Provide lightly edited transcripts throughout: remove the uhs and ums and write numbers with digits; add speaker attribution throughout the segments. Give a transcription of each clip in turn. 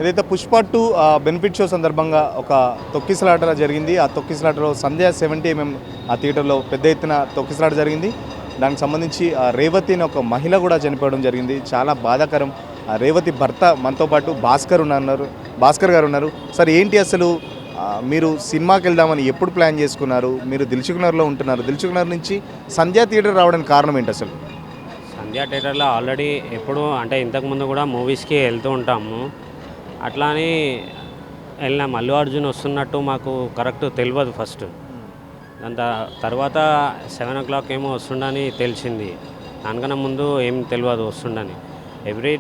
Speaker 1: ఏదైతే Pushpa 2 benefit show సందర్భంగా ఒక తొక్కిసలాట జరిగింది. ఆ తొక్కిసలాటలో సంధ్య 70mm ఆ థియేటర్లో పెద్ద ఎత్తున తొక్కిసలాట జరిగింది. దానికి సంబంధించి రేవతి అనే ఒక మహిళ కూడా చనిపోవడం జరిగింది. చాలా బాధాకరం. రేవతి భర్త మనతో పాటు భాస్కర్ గారు ఉన్నారు. సార్ ఏంటి అసలు మీరు సినిమాకి వెళ్దామని ఎప్పుడు ప్లాన్ చేసుకున్నారు? మీరు దిల్సుఖ్నగర్లో ఉంటున్నారు. దిల్సుఖ్నగర్ నుంచి సంధ్య థియేటర్ రావడానికి కారణం ఏంటి అసలు?
Speaker 2: సంధ్య థియేటర్లో ఆల్రెడీ ఎప్పుడు అంటే ఇంతకుముందు కూడా మూవీస్కి వెళ్తూ ఉంటాము. అట్లా అని వెళ్ళినాం. అల్లు అర్జున్ వస్తున్నట్టు మాకు కరెక్ట్ తెలియదు ఫస్ట్. దాని తర్వాత 7 o'clock ఏమో వస్తుండని తెలిసింది. దానికన్నా ముందు ఏం తెలియదు వస్తుండని. ఎవ్రీ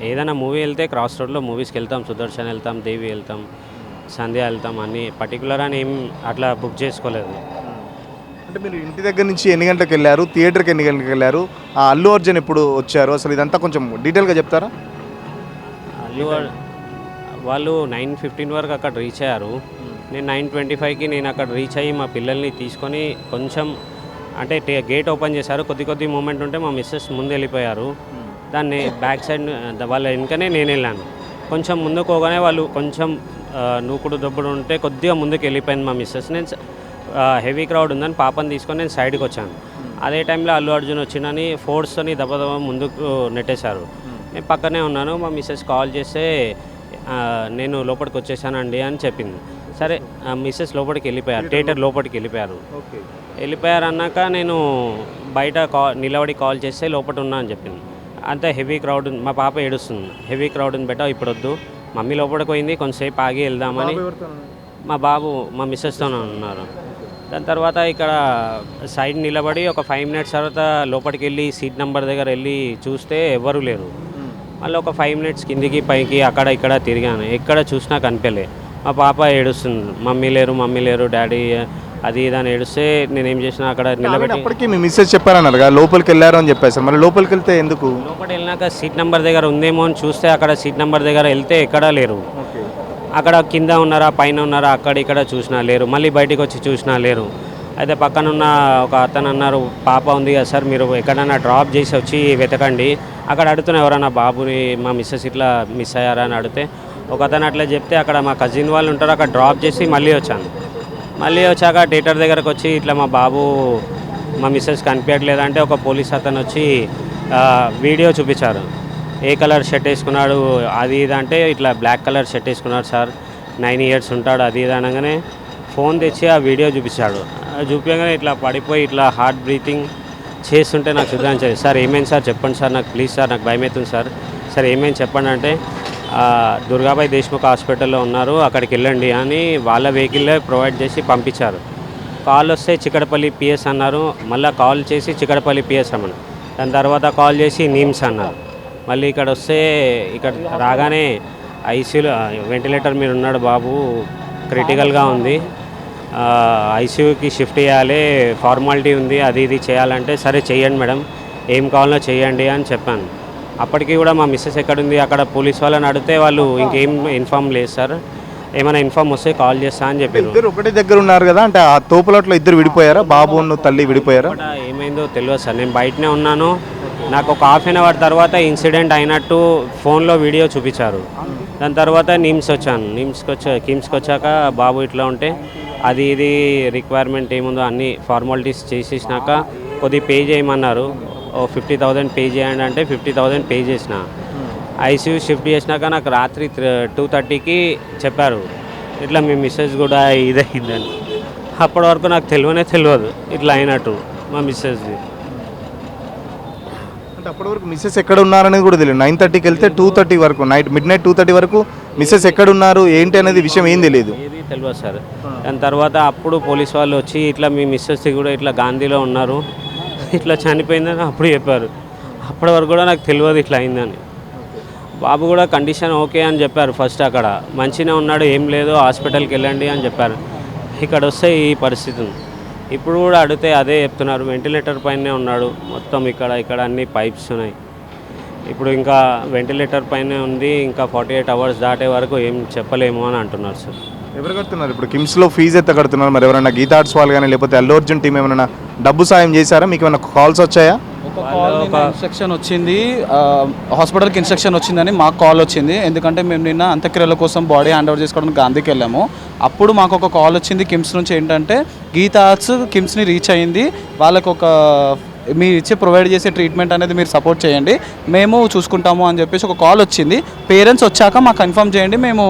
Speaker 2: ఏదైనా మూవీ వెళ్తే క్రాస్ రోడ్లో మూవీస్కి వెళ్తాం. సుదర్శన్ వెళ్తాం, దేవి వెళ్తాం, సంధ్య వెళ్తాం. అన్నీ పర్టికులర్ అని ఏం అట్లా బుక్ చేసుకోలేదు.
Speaker 1: అంటే మీరు ఇంటి దగ్గర నుంచి ఎన్ని గంటలకు వెళ్ళారు? థియేటర్కి ఎన్ని గంటలకు వెళ్ళారు? అల్లు అర్జున్ ఎప్పుడు వచ్చారు? అసలు ఇదంతా కొంచెం డీటెయిల్గా చెప్తారా?
Speaker 2: వాళ్ళు 9:15 వరకు అక్కడ రీచ్ అయ్యారు. నేను 9:25కి నేను అక్కడ రీచ్ అయ్యి మా పిల్లల్ని తీసుకొని కొంచెం అంటే గేట్ ఓపెన్ చేశారు. కొద్ది మూమెంట్ ఉంటే మా మిస్సెస్ ముందు వెళ్ళిపోయారు. దాన్ని బ్యాక్ సైడ్ వాళ్ళ వెనుకనే నేను వెళ్ళాను. కొంచెం ముందుకు పోగానే వాళ్ళు కొంచెం నూకుడు దొబ్బుడు ఉంటే కొద్దిగా ముందుకు వెళ్ళిపోయింది మా మిస్సెస్. నేను హెవీ క్రౌడ్ ఉందని పాపని తీసుకొని నేను సైడ్కి వచ్చాను. అదే టైంలో అల్లు అర్జున్ వచ్చిందని ఫోర్స్తోని దెబ్బ ముందుకు నెట్టేశారు. నేను పక్కనే ఉన్నాను. మా మిస్సెస్ కాల్ చేస్తే నేను లోపలికి వచ్చేసానండి అని చెప్పింది. సరే మిస్సెస్ లోపలికి వెళ్ళిపోయారు, థియేటర్ లోపలికి వెళ్ళిపోయారు అన్నాక నేను బయట నిలబడి కాల్ చేస్తే లోపల ఉన్నా అని చెప్పింది. అంతే హెవీ క్రౌడ్ ఉంది. మా పాప ఏడుస్తుంది. హెవీ క్రౌడ్ ఉంది బెట, ఇప్పుడు వద్దు, మమ్మీ లోపలికి పోయింది, కొంతసేపు ఆగి వెళ్దామని. మా బాబు మా మిస్సెస్తోనే ఉన్నారు. దాని తర్వాత ఇక్కడ సైడ్ నిలబడి ఒక 5 minutes తర్వాత లోపలికి వెళ్ళి సీట్ నెంబర్ దగ్గర వెళ్ళి చూస్తే ఎవ్వరూ లేరు. మళ్ళీ ఒక 5 minutes కిందికి పైకి అక్కడ ఇక్కడ తిరిగాను, ఎక్కడ చూసినా కనిపించలే. మా పాప ఏడుస్తుంది, మమ్మీ లేరు డాడీ అది ఇది అని ఏడుస్తే నేనేం చేసినా అక్కడ నిలబెట్టి.
Speaker 1: అప్పటికి మీ మిస్సెస్ చెప్పారన్నారు లోపలికి వెళ్ళారు అని చెప్పేసి. మరి లోపలికి వెళ్తే ఎందుకు?
Speaker 2: లోపలికి వెళ్ళినాక సీట్ నెంబర్ దగ్గర ఉందేమో అని చూస్తే అక్కడ సీట్ నెంబర్ దగ్గర వెళ్తే ఎక్కడా లేరు. అక్కడ కింద ఉన్నారా పైన ఉన్నారా అక్కడ ఇక్కడ చూసినా లేరు. మళ్ళీ బయటికి వచ్చి చూసినా లేరు. అయితే పక్కనున్న ఒక అతను అన్నారు, పాప ఉంది కదా సార్, మీరు ఎక్కడైనా డ్రాప్ చేసి వచ్చి వెతకండి. అక్కడ అడుగుతున్నా ఎవరన్నా బాబుని మా మిస్సెస్ ఇట్లా మిస్ అయ్యారా అని అడిగితే ఒక అతను అట్లా చెప్తే అక్కడ మా కజిన్ వాళ్ళు ఉంటారు, అక్కడ డ్రాప్ చేసి మళ్ళీ వచ్చాను. మళ్ళీ వచ్చాక థియేటర్ దగ్గరకు వచ్చి ఇట్లా మా బాబు మా మిస్సెస్ కనిపించట్లేదంటే ఒక పోలీస్ అతను వచ్చి వీడియో చూపించారు. ఏ కలర్ షర్ట్ వేసుకున్నాడు అది ఇది అంటే ఇట్లా బ్లాక్ కలర్ షర్ట్ వేసుకున్నాడు సార్, 9 years ఉంటాడు అది ఇది అనగానే ఫోన్ తెచ్చి ఆ వీడియో చూపించాడు. చూపించగానే ఇట్లా పడిపోయి ఇట్లా హార్ట్ బ్రీతింగ్ చేస్తుంటే నాకు చూద్దాం సార్ ఏమైంది సార్ చెప్పండి సార్, నాకు ప్లీజ్ సార్ నాకు భయం అవుతుంది సార్ ఏమైంది చెప్పండి అంటే దుర్గాబాయ్ దేశ్ముఖ్ హాస్పిటల్లో ఉన్నారు, అక్కడికి వెళ్ళండి అని వాళ్ళ వెహికల్లే ప్రొవైడ్ చేసి పంపించారు. కాల్ వస్తే చిక్కడపల్లి పిఎస్ అన్నారు. మళ్ళీ కాల్ చేసి చిక్కడపల్లి పిఎస్ అన్నారు. దాని తర్వాత కాల్ చేసి నీమ్స్ అన్నారు. మళ్ళీ ఇక్కడ వస్తే ఇక్కడ రాగానే ఐసీయూలో వెంటిలేటర్ మీద ఉన్నాడు బాబు, క్రిటికల్గా ఉంది, ఐసీయూకి షిఫ్ట్ చేయాలి, ఫార్మాలిటీ ఉంది అది ఇది చేయాలంటే సరే చేయండి మేడం, ఏం కావాలో చేయండి అని చెప్పాను. అప్పటికి కూడా మా మిస్సెస్ ఎక్కడుంది అక్కడ పోలీస్ వాళ్ళని అడిగితే వాళ్ళు ఇంకేం ఇన్ఫామ్ లేదు సార్, ఏమైనా ఇన్ఫామ్ వస్తే కాల్ చేస్తా అని చెప్పారు.
Speaker 1: ఇద్దరు ఒకటే దగ్గర ఉన్నారు కదా, అంటే ఆ తోపులట్లో ఇద్దరు విడిపోయారా? బాబు తల్లి విడిపోయారా?
Speaker 2: ఏమైందో తెలియదు సార్, నేను బయటనే ఉన్నాను. నాకు ఒక 1/2 hour తర్వాత ఇన్సిడెంట్ అయినట్టు ఫోన్లో వీడియో చూపించారు. దాని తర్వాత కిమ్స్కి వచ్చాక బాబు ఇట్లా ఉంటే అది ఇది రిక్వైర్మెంట్ ఏముందో అన్ని ఫార్మాలిటీస్ చేసేసినాక కొద్ది పే చేయమన్నారు. 50,000 పే చేయండి అంటే 50,000 పే చేసిన. ఐసీయూ షిఫ్ట్ చేసినాక నాకు రాత్రి 2:30కి చెప్పారు ఇట్లా మీ మిస్సెస్ కూడా ఇదైందని. అప్పటి వరకు నాకు తెలియదు ఇట్లా అయినట్టు మా మిస్సెస్ది.
Speaker 1: అంటే అప్పటి వరకు మిస్సెస్ ఎక్కడ ఉన్నారనేది కూడా తెలియదు. 9:30కి వెళ్తే 2:30 వరకు midnight 2:30 వరకు మిస్సెస్ ఎక్కడ ఉన్నారు ఏంటి అనేది విషయం ఏం తెలియదు
Speaker 2: సార్. దాని తర్వాత అప్పుడు పోలీస్ వాళ్ళు వచ్చి ఇట్లా మీ మిస్సెస్ కూడా ఇట్లా గాంధీలో ఉన్నారు, ఇట్లా చనిపోయిందని అప్పుడు చెప్పారు. అప్పటి వరకు కూడా నాకు తెలియదు ఇట్లా అయిందని. బాబు కూడా కండిషన్ ఓకే అని చెప్పారు. ఫస్ట్ అక్కడ మంచిగా ఉన్నాడు, ఏం లేదు, హాస్పిటల్కి వెళ్ళండి అని చెప్పారు. ఇక్కడ వస్తే ఈ పరిస్థితి ఉంది. ఇప్పుడు కూడా అడిగితే అదే చెప్తున్నారు, వెంటిలేటర్ పైనే ఉన్నాడు, మొత్తం ఇక్కడ అన్ని పైప్స్ ఉన్నాయి. ఇప్పుడు ఇంకా వెంటిలేటర్ పైనే ఉంది, ఇంకా 48 hours దాటే వరకు ఏం చెప్పలేము అని అంటున్నారు సార్.
Speaker 1: ఎవరు కడుతున్నారు ఇప్పుడు కిమ్స్లో? ఫీజు ఎంత కడుతున్నారు? మరి ఎవరైనా గీతా ఆర్ట్స్ వాళ్ళు కానీ లేకపోతే అల్లు అర్జున్ టీం ఏమైనా డబ్బు సాయం చేశారా? మీకు ఏమైనా కాల్స్ వచ్చాయా?
Speaker 3: ఒక కాల్ ఇన్స్ట్రక్షన్ వచ్చింది, హాస్పిటల్కి ఇన్స్ట్రక్షన్ వచ్చిందని మాకు కాల్ వచ్చింది. ఎందుకంటే మేము నిన్న అంత్యక్రియల కోసం బాడీ హ్యాండ్ ఓవర్ చేసుకోవడానికి గాంధీకి వెళ్ళాము. అప్పుడు మాకు ఒక కాల్ వచ్చింది కిమ్స్ నుంచి, ఏంటంటే గీతా ఆర్ట్స్ కిమ్స్ని రీచ్ అయ్యింది, వాళ్ళకు ఒక మీరు ఇచ్చే ప్రొవైడ్ చేసే ట్రీట్మెంట్ అనేది మీరు సపోర్ట్ చేయండి, మేము చూసుకుంటాము అని చెప్పేసి ఒక కాల్ వచ్చింది. పేరెంట్స్ వచ్చాక మాకు కన్ఫర్మ్ చేయండి, మేము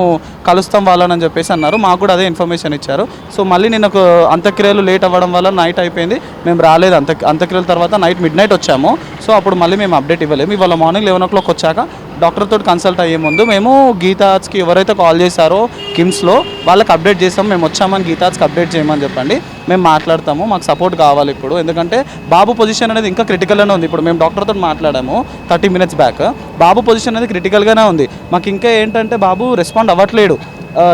Speaker 3: కలుస్తాం వాళ్ళని అని చెప్పేసి అన్నారు. మాకు కూడా అదే ఇన్ఫర్మేషన్ ఇచ్చారు. సో మళ్ళీ నిన్న అంత్యక్రియలు లేట్ అవ్వడం వల్ల నైట్ అయిపోయింది, మేము రాలేదు. అంత్యక్రియల తర్వాత నైట్ మిడ్ నైట్ వచ్చాము. సో అప్పుడు మళ్ళీ మేము అప్డేట్ ఇవ్వలేము. ఇవాళ మార్నింగ్ 11 o'clock వచ్చాక డాక్టర్తో కన్సల్ట్ అయ్యే ముందు మేము గీతా ఆర్ట్స్కి ఎవరైతే కాల్ చేశారో కిమ్స్లో వాళ్ళకి అప్డేట్ చేస్తాం, మేము వచ్చామని గీతా ఆర్ట్స్కి అప్డేట్ చేయమని చెప్పండి, మేము మాట్లాడతాము, మాకు సపోర్ట్ కావాలి ఇప్పుడు. ఎందుకంటే బాబు పొజిషన్ అనేది ఇంకా క్రిటికల్గానే ఉంది. ఇప్పుడు మేము డాక్టర్తో మాట్లాడాము 30 minutes బ్యాక్, బాబు పొజిషన్ అనేది క్రిటికల్గానే ఉంది. మాకు ఇంకా ఏంటంటే బాబు రెస్పాండ్ అవ్వట్లేడు.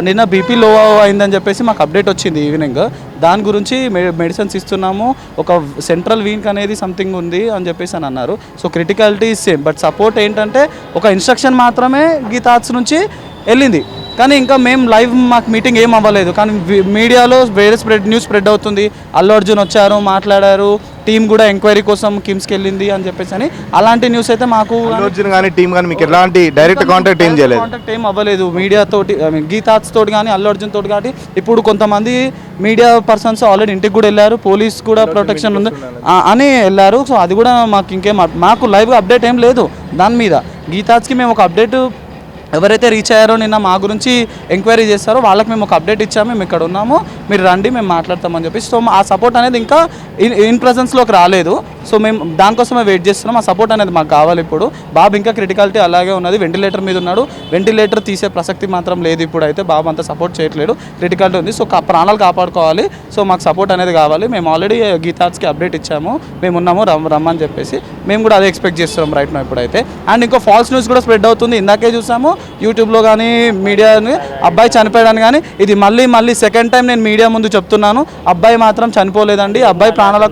Speaker 3: నిన్న బీపీ లో అయిందని చెప్పేసి మాకు అప్డేట్ వచ్చింది ఈవినింగ్. దాని గురించి మెడిసిన్స్ ఇస్తున్నాము, ఒక సెంట్రల్ వీక్ అనేది సంథింగ్ ఉంది అని చెప్పేసి అని అన్నారు. So criticality same, but support ఏంటంటే ఒక ఇన్స్ట్రక్షన్ మాత్రమే గీతా ఆర్ట్స్ నుంచి వెళ్ళింది, కానీ ఇంకా మేము లైవ్ మాకు మీటింగ్ ఏం అవ్వలేదు. కానీ మీడియాలో వేరే న్యూస్ స్ప్రెడ్ అవుతుంది, అల్లు అర్జున్ వచ్చారు మాట్లాడారు, టీం కూడా ఎంక్వైరీ కోసం కిమ్స్కి వెళ్ళింది అని చెప్పేసి అని. అలాంటి న్యూస్ అయితే మాకు
Speaker 1: అర్జున్ కానీ టీం కానీ మీకు ఎలాంటి డైరెక్ట్ కాంటాక్ట్ ఏం చేయలేదు,
Speaker 3: కాంటాక్ట్ ఏం అవ్వలేదు మీడియా తోటి, గీతా ఆర్ట్స్ తోటి కానీ అల్లు అర్జున్ తోటి కానీ. ఇప్పుడు కొంతమంది మీడియా పర్సన్స్ ఆల్రెడీ ఇంటికి కూడా వెళ్ళారు, పోలీస్ కూడా ప్రొటెక్షన్ ఉంది అని వెళ్ళారు. సో అది కూడా మాకు ఇంకేం మాకు లైవ్గా అప్డేట్ ఏం లేదు దాని మీద. గీతా ఆర్ట్స్కి మేము ఒక అప్డేట్ ఎవరైతే రీచ్ అయ్యారో నిన్న మా గురించి ఎంక్వైరీ చేస్తారో వాళ్ళకి మేము ఒక అప్డేట్ ఇచ్చాము, మేము ఇక్కడ ఉన్నాము, మీరు రండి, మేము మాట్లాడతామని చెప్పి. సో ఆ సపోర్ట్ అనేది ఇంకా ఇన్ ప్రెజెన్స్లోకి రాలేదు. సో మేము దానికోసమే వెయిట్ చేస్తున్నాం, ఆ సపోర్ట్ అనేది మాకు కావాలి ఇప్పుడు. బాబు ఇంకా క్రిటికాలిటీ అలాగే ఉన్నది, వెంటిలేటర్ మీద ఉన్నాడు, వెంటిలేటర్ తీసే ప్రసక్తి మాత్రం లేదు ఇప్పుడు. అయితే బాబు అంతా సపోర్ట్ చేయట్లేదు, క్రిటికాలిటీ ఉంది. సో ప్రాణాలు కాపాడుకోవాలి, సో మాకు సపోర్ట్ అనేది కావాలి. మేము ఆల్రెడీ గీతా ఆర్ట్స్కి అప్డేట్ ఇచ్చాము, మేము ఉన్నాము రమ్మని చెప్పేసి. మేము కూడా అదే ఎక్స్పెక్ట్ చేస్తున్నాం రైట్ నో ఇప్పుడైతే. అండ్ ఇంకో ఫాల్స్ న్యూస్ కూడా స్ప్రెడ్ అవుతుంది, ఇందాకే చూసాము యూట్యూబ్లో కానీ మీడియా, అబ్బాయి చనిపోయాడని. కానీ ఇది మళ్ళీ సెకండ్ టైం నేను మీడియా ముందు చెప్తున్నాను, అబ్బాయి మాత్రం చనిపోలేదండి, అబ్బాయి ప్రాణాల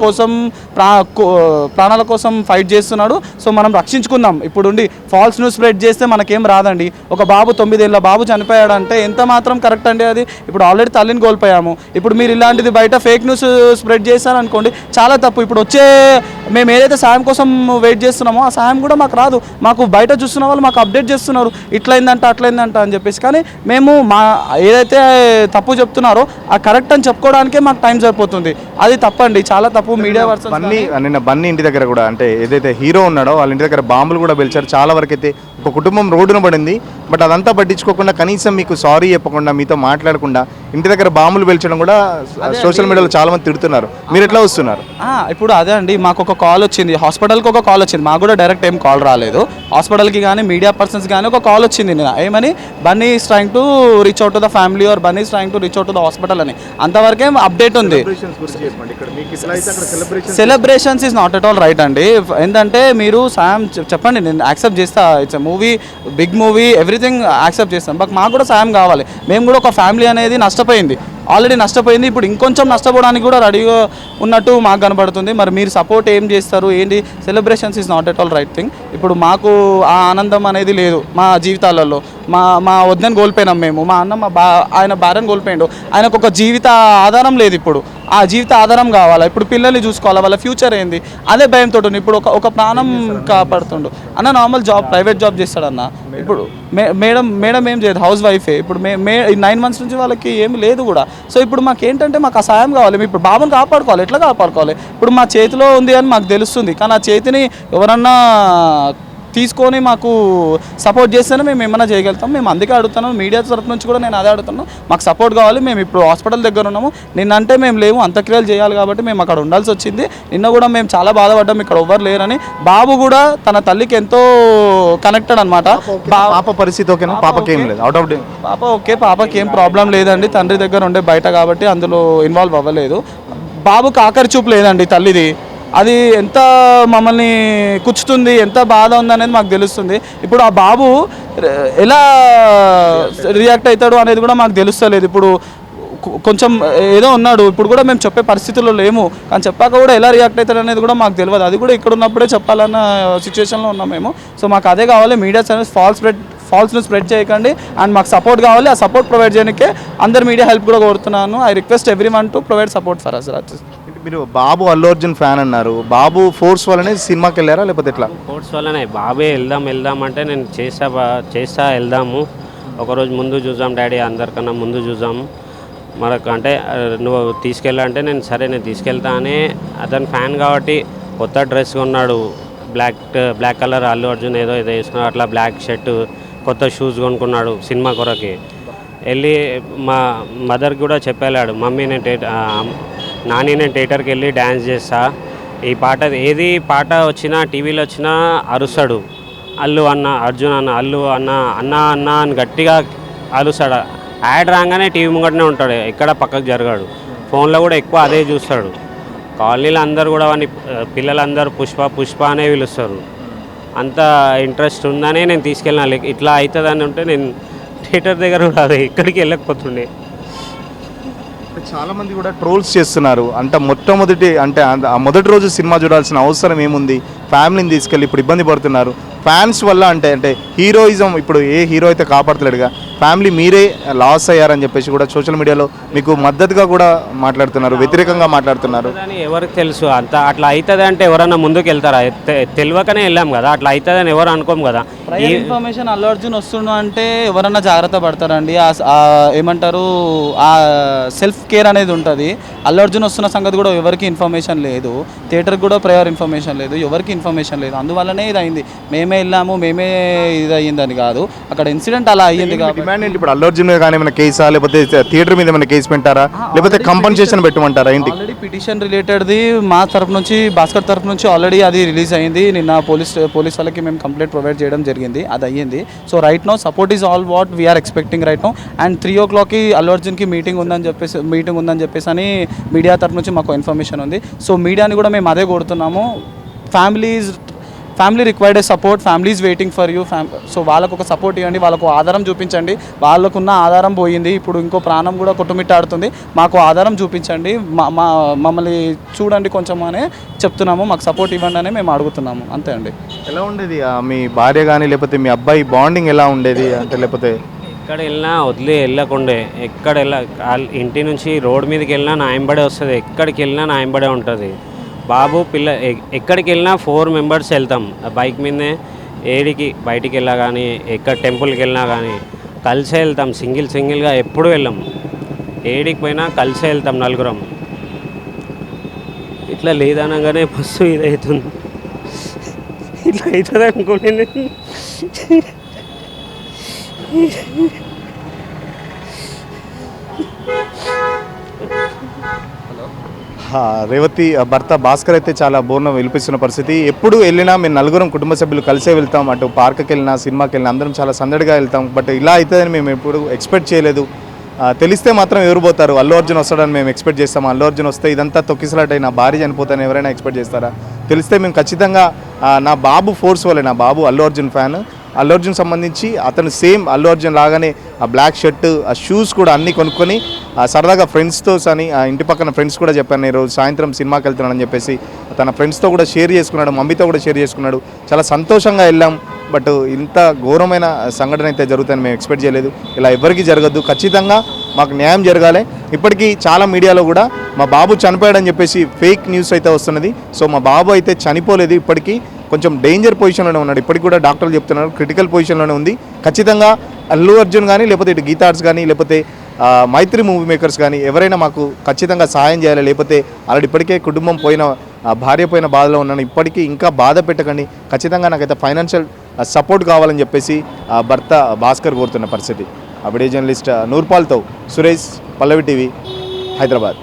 Speaker 3: కోసం ఫైట్ చేస్తున్నాడు. సో మనం రక్షించుకుందాం. ఇప్పుడు ఫాల్స్ న్యూస్ స్ప్రెడ్ చేస్తే మనకేం రాదండి. ఒక బాబు 9 ఏళ్ళ బాబు చనిపోయాడంటే ఎంత మాత్రం కరెక్ట్ అండి అది. ఇప్పుడు ఆల్రెడీ తల్లిని కోల్పోయాము, ఇప్పుడు మీరు ఇలాంటిది బయట ఫేక్ న్యూస్ స్ప్రెడ్ చేశారనుకోండి చాలా తప్పు. ఇప్పుడు మేము ఏదైతే సాయం కోసం వెయిట్ చేస్తున్నామో ఆ సాయం కూడా మాకు రాదు. మాకు బయట చూస్తున్న వాళ్ళు మాకు అప్డేట్ చేస్తున్నారు, ఇట్లయిందంట అట్లయిందంట అని చెప్పేసి. కానీ మేము ఏదైతే తప్పు చెప్తున్నారో ఆ కరెక్ట్ అని చెప్పుకోవడానికే మాకు టైం సరిపోతుంది. అది తప్పండి, చాలా తప్పు. మీడియా
Speaker 1: నిన్న బన్నీ ఇంటి దగ్గర కూడా, అంటే ఏదైతే హీరో ఉన్నాడో వాళ్ళ ఇంటి దగ్గర బాంబులు కూడా పేల్చారు. చాలా వరకు అయితే ఒక కుటుంబం రోడ్డున పడింది. బట్ అదంతా పట్టించుకోకుండా, కనీసం మీకు సారీ చెప్పకుండా, మీతో మాట్లాడకుండా ఇంటి దగ్గర బాంబులు పేల్చడం కూడా సోషల్ మీడియాలో చాలా మంది తిడుతున్నారు. మీరు ఎట్లా వస్తున్నారు?
Speaker 3: ఇప్పుడు అదే అండి, మాకు ఒక కాల్ వచ్చింది, హాస్పిటల్కి ఒక కాల్ వచ్చింది, మాకు కూడా డైరెక్ట్ ఏం కాల్ రాలేదు. హాస్పిటల్కి కానీ మీడియా పర్సన్స్ కానీ ఒక కాల్ వచ్చింది నిన్న, ఏమని Bunny is trying to reach out to the family or Bunny is trying to reach out to the hospital అని. అంతవరకే అప్డేట్ ఉంది. Celebrations is not at all right అండి. ఏంటంటే మీరు సాయం చెప్పండి, నేను యాక్సెప్ట్ చేస్తా, it's movie, big movie, everything accept చేస్తాం. బట్ మాకు కూడా సాయం కావాలి. మేము కూడా ఒక ఫ్యామిలీ అనేది ఆల్రెడీ నష్టపోయింది, ఇప్పుడు ఇంకొంచెం నష్టపోవడానికి కూడా రెడీగా ఉన్నట్టు మాకు కనబడుతుంది. మరి మీరు సపోర్ట్ ఏం చేస్తారు ఏంటి? Celebrations is not at all right thing. ఇప్పుడు మాకు ఆ ఆనందం అనేది లేదు మా జీవితాలలో. మా వద్దను కోల్పోయినాం మేము, మా అన్న ఆయన భార్యను కోల్పోయిండు, ఆయనకు ఒక జీవిత ఆధారం లేదు. ఇప్పుడు ఆ జీవిత ఆధారం కావాలా, ఇప్పుడు పిల్లల్ని చూసుకోవాలా, వాళ్ళ ఫ్యూచర్ ఏంది, అదే భయంతో ఉంది. ఇప్పుడు ఒక ప్రాణం కాపాడుతుండు అన్న, నార్మల్ జాబ్, ప్రైవేట్ జాబ్ చేస్తాడన్న. ఇప్పుడు మేడం ఏం చేయదు, హౌస్ వైఫే. ఇప్పుడు 9 months నుంచి వాళ్ళకి ఏమి లేదు కూడా. సో ఇప్పుడు మాకేంటంటే మాకు ఆ సాయం కావాలి. మేము ఇప్పుడు బాబుని కాపాడుకోవాలి, ఎట్లా కాపాడుకోవాలి? ఇప్పుడు మా చేతిలో ఉంది అని మాకు తెలుస్తుంది, కానీ ఆ చేతిని ఎవరన్నా తీసుకొని మాకు సపోర్ట్ చేస్తేనే మేము ఏమైనా చేయగలుగుతాం. మేము అందుకే అడుగుతున్నాం, మీడియా తరఫు నుంచి కూడా నేను అదే అడుగుతున్నాను, మాకు సపోర్ట్ కావాలి. మేము ఇప్పుడు హాస్పిటల్ దగ్గర ఉన్నాము, నిన్నంటే మేము లేము, అంత్యక్రియలు చేయాలి కాబట్టి మేము అక్కడ ఉండాల్సి వచ్చింది. నిన్న కూడా మేము చాలా బాధపడ్డాం, ఇక్కడ ఎవ్వరు లేరని. బాబు కూడా తన తల్లికి ఎంతో కనెక్టెడ్ అనమాట.
Speaker 1: పాప పరిస్థితి ఓకేనా? పాపకి ఏం లేదు, అవుట్ ఆఫ్ డే
Speaker 3: పాప ఓకే, పాపకి ఏం ప్రాబ్లం లేదండి. తండ్రి దగ్గర ఉండే బయట కాబట్టి అందులో ఇన్వాల్వ్ అవ్వలేదు. బాబుకి ఆఖరి చూపు లేదండి తల్లిది. అది ఎంత మమ్మల్ని కుచ్చుతుంది, ఎంత బాధ ఉందనేది మాకు తెలుస్తుంది. ఇప్పుడు ఆ బాబు ఎలా రియాక్ట్ అవుతాడు అనేది కూడా మాకు తెలుస్తలేదు. ఇప్పుడు కొంచెం ఏదో ఉన్నాడు, ఇప్పుడు కూడా మేము చెప్పే పరిస్థితుల్లో లేము, కానీ చెప్పాక కూడా ఎలా రియాక్ట్ అవుతాడు అనేది కూడా మాకు తెలియదు. అది కూడా ఇక్కడ ఉన్నప్పుడే చెప్పాలన్న సిచ్యువేషన్లో ఉన్నాం మేము. సో మాకు అదే కావాలి, మీడియా ఛానల్స్ ఫాల్స్ను స్ప్రెడ్ చేయకండి, అండ్ మాకు సపోర్ట్ కావాలి. ఆ సపోర్ట్ ప్రొవైడ్ చేయడానికే అందరు మీడియా హెల్ప్ కూడా కోరుతున్నాను. I request every one to provide support for us.
Speaker 1: మీరు బాబు అల్లు అర్జున్ ఫ్యాన్ అన్నారు, బాబు ఫోర్స్ వల్లనే సినిమాకి వెళ్ళారా లేకపోతే ఎట్లా?
Speaker 2: స్పోర్ట్స్ వల్లనే బాబే వెళ్దాం అంటే నేను చేస్తా వెళ్దాము, ఒకరోజు ముందు చూద్దాం డాడీ, అందరికన్నా ముందు చూద్దాము మనకు అంటే నువ్వు తీసుకెళ్ళాలంటే నేను సరే నేను తీసుకెళ్తా అని, అతను ఫ్యాన్ కాబట్టి కొత్త డ్రెస్ కొన్నాడు, బ్లాక్ కలర్ అల్లు అర్జున్ ఏదో వేసుకున్నాడు, అట్లా బ్లాక్ షర్ట్ కొత్త షూస్ కొనుక్కున్నాడు సినిమా కొరకి. వెళ్ళి మా మదర్కి కూడా చెప్పేళ్ళాడు, మమ్మీ నాని నేను థియేటర్కి వెళ్ళి డ్యాన్స్ చేస్తా, ఈ పాట ఏది పాట వచ్చినా టీవీలో వచ్చినా అరుస్తాడు, అల్లు అన్న అర్జున్ అన్న అల్లు అన్న అన్న అన్న అని గట్టిగా అరుస్తాడు. యాడ్ రాగానే టీవీ ముంగటనే ఉంటాడు, ఎక్కడ పక్కకు జరగాడు, ఫోన్లో కూడా ఎక్కువ అదే చూస్తాడు. కాలనీలో అందరూ కూడా వాడిని పిల్లలందరూ పుష్ప అనే పిలుస్తారు. అంత ఇంట్రెస్ట్ ఉందనే నేను తీసుకెళ్ళినా, ఇట్లా అవుతుందని ఉంటే నేను థియేటర్ దగ్గర కూడా అదే ఇక్కడికి వెళ్ళకపోతుండే.
Speaker 1: చాలా మంది కూడా ట్రోల్స్ చేస్తున్నారు, అంటే మొట్టమొదటి అంటే ఆ మొదటి రోజు సినిమా చూడాల్సిన అవసరం ఏముంది, ఫ్యామిలీని తీసుకెళ్ళి ఇప్పుడు ఇబ్బంది పడుతున్నారు ఫ్యాన్స్ వల్ల, అంటే హీరోయిజం ఇప్పుడు ఏ హీరో అయితే కాపాడలేడుగా, ఫ్యామిలీ మీరే లాస్ అయ్యారని చెప్పేసి కూడా సోషల్ మీడియాలో మీకు మద్దతుగా కూడా మాట్లాడుతున్నారు, వ్యతిరేకంగా మాట్లాడుతున్నారు.
Speaker 2: అని ఎవరికి తెలుసు, అట్లా అవుతుంది అంటే ఎవరన్నా ముందుకు వెళ్తారా? తెలియకనే వెళ్ళాం కదా, అట్లా అవుతుందని ఎవరు అనుకోం కదా.
Speaker 3: ఈ ఇన్ఫర్మేషన్ అల్లు అర్జున్ వస్తుండు అంటే ఎవరన్నా జాగ్రత్త పడతారండి, ఏమంటారు ఆ సెల్ఫ్ కేర్ అనేది ఉంటుంది. అల్లు అర్జున్ వస్తున్న సంగతి కూడా ఎవరికి ఇన్ఫర్మేషన్ లేదు, థియేటర్కి కూడా ప్రయర్ ఇన్ఫర్మేషన్ లేదు, ఎవరికి ఇన్ఫర్మేషన్ లేదు, అందువల్లనే ఇది అయింది. మేమే వెళ్ళాము, మేమే ఇది అయ్యిందని కాదు, అక్కడ ఇన్సిడెంట్ అలా అయ్యింది. కాబట్టి
Speaker 1: డిమాండ్ ఏంటి ఇప్పుడు అల్లు అర్జున్ మీద కానీ ఏమైనా కేసా, లేకపోతే థియేటర్ మీద ఏమైనా కేసు పెట్టారా, లేకపోతే కంపన్సేషన్ పెట్టమంటారా ఏంటి?
Speaker 3: ఆల్రెడీ పిటిషన్ రిలేటెడ్ది మా తరపు నుంచి, భాస్కర్ తరపు నుంచి ఆల్రెడీ అది రిలీజ్ అయింది. నిన్న పోలీస్ వాళ్ళకి మేము కంప్లైంట్ ప్రొవైడ్ చేయడం జరిగింది, అది అయ్యింది. So right now support is all what we're expecting right now. And 3 o'clockకి అల్లు అర్జున్కి మీటింగ్ ఉందని చెప్పేసి అని మీడియా తరపు నుంచి మాకు ఇన్ఫర్మేషన్ ఉంది. సో మీడియాని కూడా మేము అదే కోరుతున్నాము, family required support, family is waiting for you. So వాళ్ళకు ఒక సపోర్ట్ ఇవ్వండి, వాళ్ళకు ఆధారం చూపించండి. వాళ్ళకున్న ఆధారం పోయింది, ఇప్పుడు ఇంకో ప్రాణం కూడా కొట్టుమిట్టాడుతుంది, మాకు ఆధారం చూపించండి, మమ్మల్ని చూడండి కొంచెం అనే చెప్తున్నాము, మాకు సపోర్ట్ ఇవ్వండి అని మేము అడుగుతున్నాము, అంతే అండి.
Speaker 1: ఎలా ఉండేది మీ భార్య కానీ లేకపోతే మీ అబ్బాయి బాండింగ్ ఎలా ఉండేది అంటే, లేకపోతే
Speaker 2: ఎక్కడ వెళ్ళినా వదిలి వెళ్ళకుండే, ఎక్కడ ఇంటి నుంచి రోడ్ మీదకి వెళ్ళినా నా ఎంబడే వస్తుంది, ఎక్కడికి వెళ్ళినా నా ఎంబడే ఉంటుంది. బాబు ఎక్కడికి వెళ్ళినా 4 members వెళ్తాం బైక్ మీదనే, ఏడికి బయటికి వెళ్ళా కానీ ఎక్కడ టెంపుల్కి వెళ్ళినా కానీ కలిసే వెళ్తాం, సింగిల్గా ఎప్పుడు వెళ్ళాం, ఏడికి పోయినా కలిసే వెళ్తాం నలుగురం. ఇట్లా లేదనగానే బస్సు ఇదవుతుంది, ఇట్లా అవుతుంది అనుకోండి నేను.
Speaker 1: రేవతి భర్త భాస్కర్ అయితే చాలా బోర్న విలిపిస్తున్న పరిస్థితి. ఎప్పుడు వెళ్ళినా మేము నలుగురం కుటుంబ సభ్యులు కలిసే వెళ్తాం, అటు పార్క్కి వెళ్ళినా సినిమాకి వెళ్ళినా అందరం చాలా సందడిగా వెళ్తాం. బట్ ఇలా అవుతుందని మేము ఎప్పుడు ఎక్స్పెక్ట్ చేయలేదు. తెలిస్తే మాత్రం ఎవరు పోతారు, అల్లు అర్జున్ వస్తాడని మేము ఎక్స్పెక్ట్ చేస్తాం. అల్లు అర్జున్ వస్తే ఇదంతా తొక్కిసలాట నా భార్య చనిపోతాను ఎవరైనా ఎక్స్పెక్ట్ చేస్తారా? తెలిస్తే మేము ఖచ్చితంగా నా బాబు ఫోర్స్ వల్లే, నా బాబు అల్లు అర్జున్ ఫ్యాన్, అల్లు అర్జున్ సంబంధించి అతను సేమ్ అల్లు అర్జున్ లాగానే ఆ బ్లాక్ షర్ట్, ఆ షూస్ కూడా అన్నీ కొనుక్కొని సరదాగా ఫ్రెండ్స్తో అని ఇంటి పక్కన ఫ్రెండ్స్ కూడా చెప్పాను, ఈరోజు సాయంత్రం సినిమాకి వెళ్తున్నానని చెప్పేసి తన ఫ్రెండ్స్తో కూడా షేర్ చేసుకున్నాడు, మమ్మీతో కూడా షేర్ చేసుకున్నాడు. చాలా సంతోషంగా వెళ్ళాం. బట్ ఇంత ఘోరమైన సంఘటన అయితే జరుగుతుందని మేము ఎక్స్పెక్ట్ చేయలేదు. ఇలా ఎవరికి జరగద్దు, ఖచ్చితంగా మాకు న్యాయం జరగాలి. ఇప్పటికీ చాలా మీడియాలో కూడా మా బాబు చనిపోయాడని చెప్పేసి ఫేక్ న్యూస్ అయితే వస్తున్నది. సో మా బాబు అయితే చనిపోలేదు, ఇప్పటికీ కొంచెం డేంజర్ పొజిషన్లోనే ఉన్నాడు. ఇప్పటికి కూడా డాక్టర్లు చెప్తున్నారు క్రిటికల్ పొజిషన్లోనే ఉంది. ఖచ్చితంగా అల్లు అర్జున్ కానీ లేకపోతే ఇటు గీతా ఆర్ట్స్ కానీ లేకపోతే మైత్రి మూవీ మేకర్స్ కానీ ఎవరైనా మాకు ఖచ్చితంగా సహాయం చేయాలి. లేకపోతే అలాంటి ఇప్పటికే కుటుంబం భార్య పోయిన బాధలో ఉన్నాను, ఇప్పటికీ ఇంకా బాధ పెట్టకండి, ఖచ్చితంగా నాకైతే ఫైనాన్షియల్ సపోర్ట్ కావాలని చెప్పేసి భర్త భాస్కర్ కోరుతున్న పరిస్థితి. అప్పుడే జర్నలిస్ట్ నూర్పాల్తో సురేష్, పల్లవి టీవీ, హైదరాబాద్.